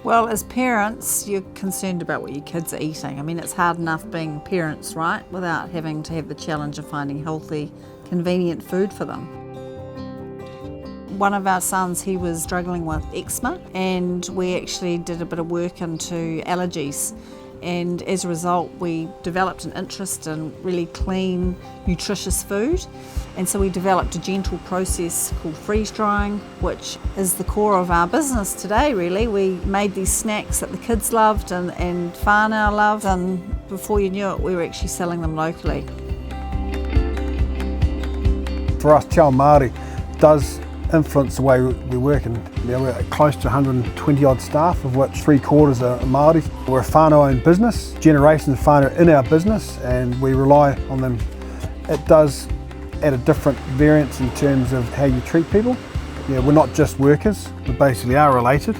Well, as parents, you're concerned about what your kids are eating. I mean, it's hard enough being parents, right, without having to have the challenge of finding healthy, convenient food for them. One of our sons, he was struggling with eczema, and we actually did a bit of work into allergies. And as a result, we developed an interest in really clean, nutritious food. And so we developed a gentle process called freeze drying, which is the core of our business today, really. We made these snacks that the kids loved and whānau loved, and before you knew it, we were actually selling them locally. For us, Te Ao Māori does influence the way we work, and we're close to 120 odd staff, of which 3/4 are Māori. We're a whānau-owned business, generations of whānau in our business, and we rely on them. It does add a different variance in terms of how you treat people. We're not just workers, we basically are related.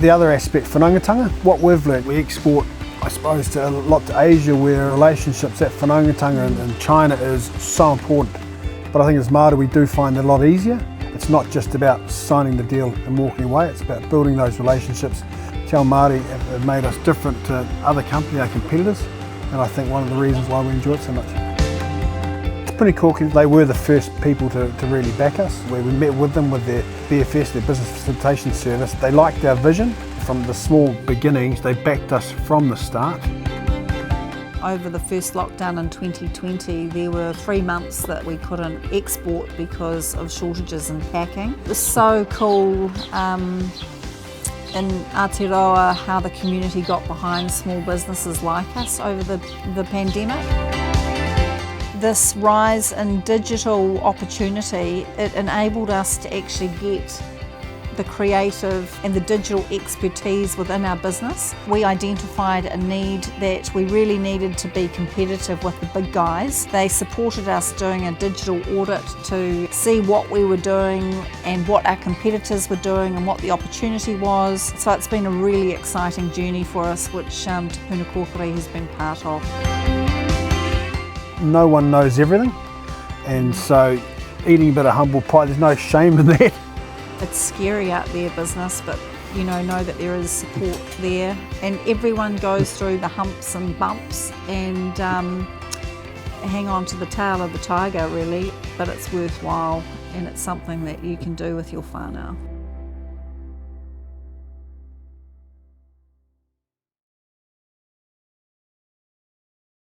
The other aspect, whanaungatanga, what we've learned, we export, I suppose, a lot to Asia, where relationships at whanaungatanga and China is so important. But I think as Māori we do find it a lot easier. It's not just about signing the deal and walking away, it's about building those relationships. Te Ao Māori have made us different to other companies, our competitors, and I think one of the reasons why we enjoy it so much. Puni Kōkiri, they were the first people to really back us. We met with them with their BFS, their Business Facilitation Service. They liked our vision. From the small beginnings, they backed us from the start. Over the first lockdown in 2020, there were 3 months that we couldn't export because of shortages in packing. It was so cool in Aotearoa how the community got behind small businesses like us over the pandemic. This rise in digital opportunity, it enabled us to actually get the creative and the digital expertise within our business. We identified a need that we really needed to be competitive with the big guys. They supported us doing a digital audit to see what we were doing and what our competitors were doing and what the opportunity was. So it's been a really exciting journey for us, which Puni Kōkiri has been part of. No one knows everything, and so eating a bit of humble pie, there's no shame in that. It's scary out there, business, but know that there is support there, and everyone goes through the humps and bumps and hang on to the tail of the tiger, really, but it's worthwhile and it's something that you can do with your whānau.